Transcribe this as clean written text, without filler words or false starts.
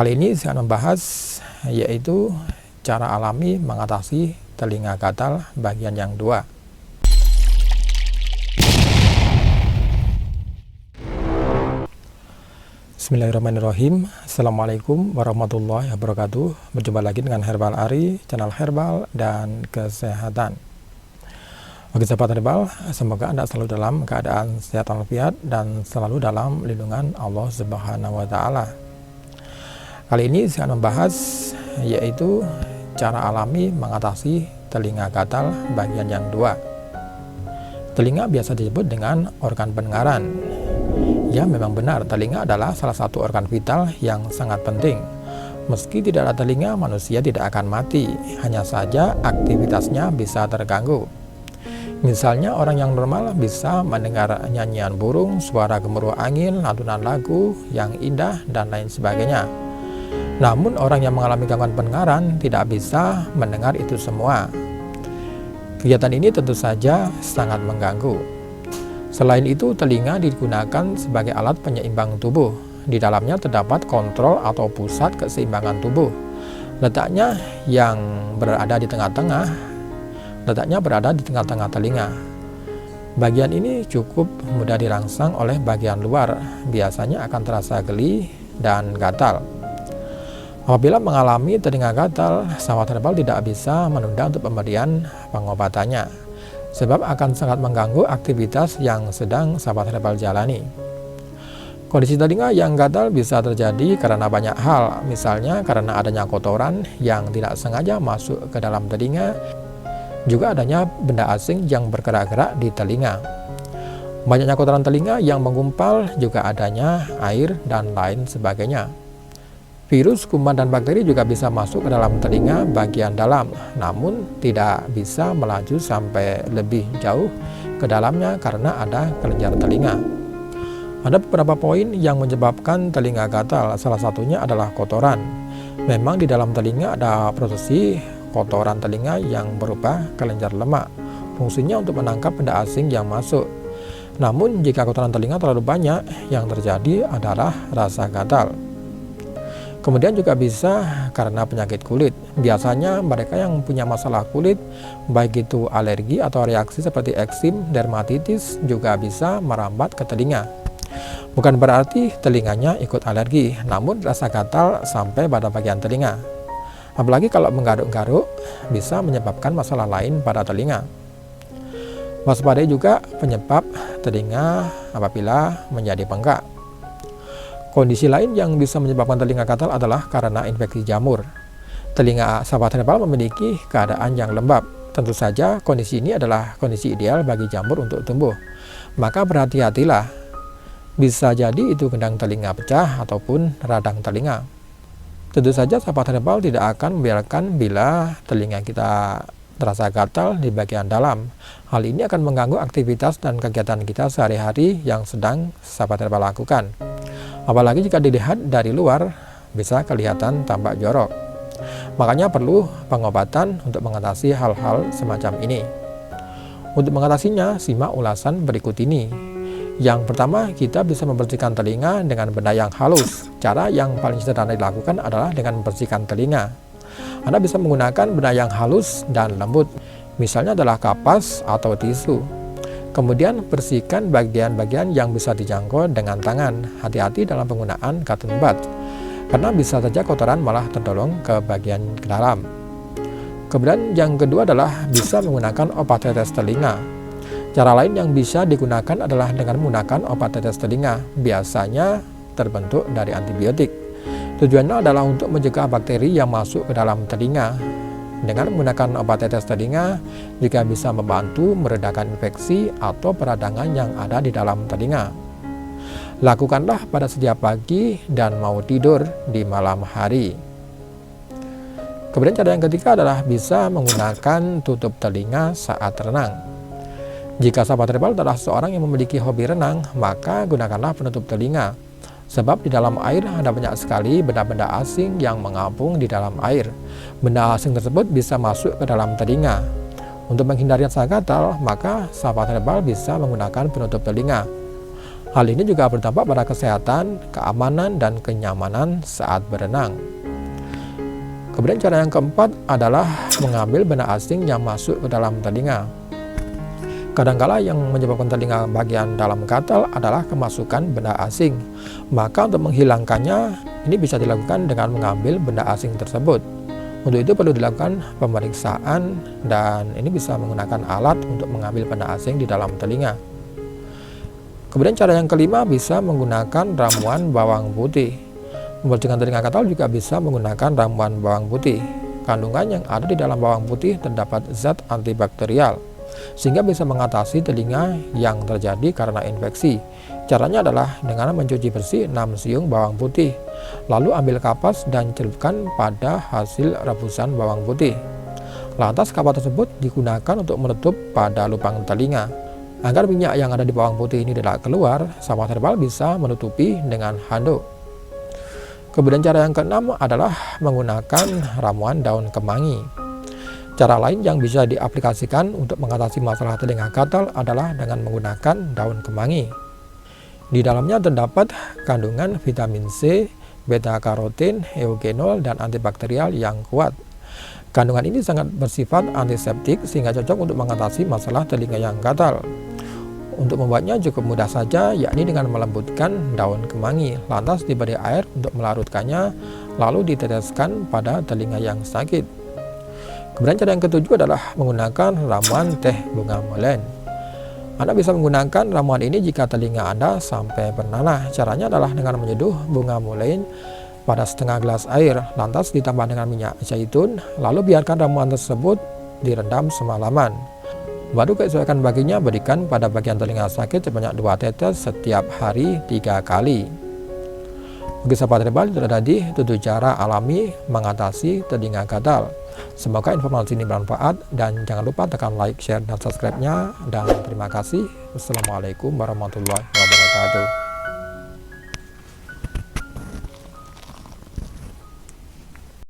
Kali ini saya akan membahas yaitu cara alami mengatasi telinga gatal bagian yang 2. Bismillahirrahmanirrahim. Assalamualaikum warahmatullahi wabarakatuh. Berjumpa lagi dengan Herbal Ari, channel herbal dan kesehatan. Bagi sahabat herbal, semoga Anda selalu dalam keadaan sehat walafiat dan selalu dalam lindungan Allah Subhanahu wa Ta'ala. Kali ini saya akan membahas yaitu cara alami mengatasi telinga gatal bagian yang 2. Telinga biasa disebut dengan organ pendengaran. Ya, memang benar, telinga adalah salah satu organ vital yang sangat penting. Meski tidak ada telinga, manusia tidak akan mati, hanya saja aktivitasnya bisa terganggu. Misalnya orang yang normal bisa mendengar nyanyian burung, suara gemuruh angin, lantunan lagu yang indah, dan lain sebagainya. Namun orang yang mengalami gangguan pendengaran tidak bisa mendengar itu semua. Kegiatan ini tentu saja sangat mengganggu. Selain itu, telinga digunakan sebagai alat penyeimbang tubuh. Di dalamnya terdapat kontrol atau pusat keseimbangan tubuh. Letaknya berada di tengah-tengah telinga. Bagian ini cukup mudah dirangsang oleh bagian luar, biasanya akan terasa geli dan gatal. Apabila mengalami telinga gatal, sahabat herbal tidak bisa menunda untuk pemberian pengobatannya, sebab akan sangat mengganggu aktivitas yang sedang sahabat herbal jalani. Kondisi telinga yang gatal bisa terjadi karena banyak hal, misalnya karena adanya kotoran yang tidak sengaja masuk ke dalam telinga, juga adanya benda asing yang bergerak-gerak di telinga. Banyaknya kotoran telinga yang menggumpal, juga adanya air dan lain sebagainya. Virus, kuman, dan bakteri juga bisa masuk ke dalam telinga bagian dalam, namun tidak bisa melaju sampai lebih jauh ke dalamnya karena ada kelenjar telinga. Ada beberapa poin yang menyebabkan telinga gatal, salah satunya adalah kotoran. Memang di dalam telinga ada produksi kotoran telinga yang berupa kelenjar lemak. Fungsinya untuk menangkap benda asing yang masuk. Namun jika kotoran telinga terlalu banyak, yang terjadi adalah rasa gatal. Kemudian juga bisa karena penyakit kulit. Biasanya mereka yang punya masalah kulit, baik itu alergi atau reaksi seperti eksim, dermatitis, juga bisa merambat ke telinga. Bukan berarti telinganya ikut alergi, namun rasa gatal sampai pada bagian telinga. Apalagi kalau menggaruk-garuk, bisa menyebabkan masalah lain pada telinga. Waspadai juga penyebab telinga apabila menjadi bengkak. Kondisi lain yang bisa menyebabkan telinga gatal adalah karena infeksi jamur. Telinga sahabat herbal memiliki keadaan yang lembab. Tentu saja kondisi ini adalah kondisi ideal bagi jamur untuk tumbuh. Maka berhati-hatilah. Bisa jadi itu gendang telinga pecah ataupun radang telinga. Tentu saja sahabat herbal tidak akan membiarkan bila telinga kita terasa gatal di bagian dalam. Hal ini akan mengganggu aktivitas dan kegiatan kita sehari-hari yang sedang sahabat herbal lakukan. Apalagi jika dilihat dari luar, bisa kelihatan tampak jorok. Makanya perlu pengobatan untuk mengatasi hal-hal semacam ini. Untuk mengatasinya, simak ulasan berikut ini. Yang pertama, kita bisa membersihkan telinga dengan benda yang halus. Cara yang paling sederhana dilakukan adalah dengan membersihkan telinga. Anda bisa menggunakan benda yang halus dan lembut, misalnya adalah kapas atau tisu. Kemudian bersihkan bagian-bagian yang bisa dijangkau dengan tangan. Hati-hati dalam penggunaan cotton bud, karena bisa saja kotoran malah terdolong ke bagian ke dalam. Kemudian yang kedua adalah bisa menggunakan obat tetes telinga. Cara lain yang bisa digunakan adalah dengan menggunakan obat tetes telinga, biasanya terbentuk dari antibiotik. Tujuannya adalah untuk mencegah bakteri yang masuk ke dalam telinga. Dengan menggunakan obat tetes telinga juga bisa membantu meredakan infeksi atau peradangan yang ada di dalam telinga. Lakukanlah pada setiap pagi dan mau tidur di malam hari. Kemudian cara yang ketiga adalah bisa menggunakan tutup telinga saat renang. Jika sahabat herbal adalah seorang yang memiliki hobi renang, maka gunakanlah penutup telinga. Sebab di dalam air ada banyak sekali benda-benda asing yang mengapung di dalam air. Benda asing tersebut bisa masuk ke dalam telinga. Untuk menghindari rasa gatal, maka sahabat herbal bisa menggunakan penutup telinga. Hal ini juga berdampak pada kesehatan, keamanan, dan kenyamanan saat berenang. Kemudian cara yang keempat adalah mengambil benda asing yang masuk ke dalam telinga. Kadangkala yang menyebabkan telinga bagian dalam gatal adalah kemasukan benda asing. Maka untuk menghilangkannya, ini bisa dilakukan dengan mengambil benda asing tersebut. Untuk itu perlu dilakukan pemeriksaan dan ini bisa menggunakan alat untuk mengambil benda asing di dalam telinga. Kemudian cara yang kelima bisa menggunakan ramuan bawang putih. Membersihkan telinga gatal juga bisa menggunakan ramuan bawang putih. Kandungan yang ada di dalam bawang putih terdapat zat antibakterial, sehingga bisa mengatasi telinga yang terjadi karena infeksi. Caranya adalah dengan mencuci bersih 6 siung bawang putih, lalu ambil kapas dan celupkan pada hasil rebusan bawang putih. Lantas kapas tersebut digunakan untuk menutup pada lubang telinga. Agar minyak yang ada di bawang putih ini tidak keluar, sampah herbal bisa menutupi dengan handuk. Kemudian cara yang keenam adalah menggunakan ramuan daun kemangi. Cara lain yang bisa diaplikasikan untuk mengatasi masalah telinga gatal adalah dengan menggunakan daun kemangi. Di dalamnya terdapat kandungan vitamin C, beta-karotin, eugenol, dan antibakterial yang kuat. Kandungan ini sangat bersifat antiseptik sehingga cocok untuk mengatasi masalah telinga yang gatal. Untuk membuatnya cukup mudah saja, yakni dengan melembutkan daun kemangi, lantas diberi air untuk melarutkannya, lalu diteteskan pada telinga yang sakit. Kemudian cara yang ketujuh adalah menggunakan ramuan teh bunga molen. Anda bisa menggunakan ramuan ini jika telinga Anda sampai bernanah. Caranya adalah dengan menyeduh bunga molen pada setengah gelas air, lantas ditambah dengan minyak zaitun, lalu biarkan ramuan tersebut direndam semalaman. Baru keesokan baginya berikan pada bagian telinga sakit sebanyak 2 tetes setiap hari 3 kali. Bagi sahabat herbal, itu tadi 7 cara alami mengatasi telinga gatal. Semoga informasi ini bermanfaat dan jangan lupa tekan like, share, dan subscribe-nya. Dan terima kasih. Wassalamualaikum warahmatullahi wabarakatuh.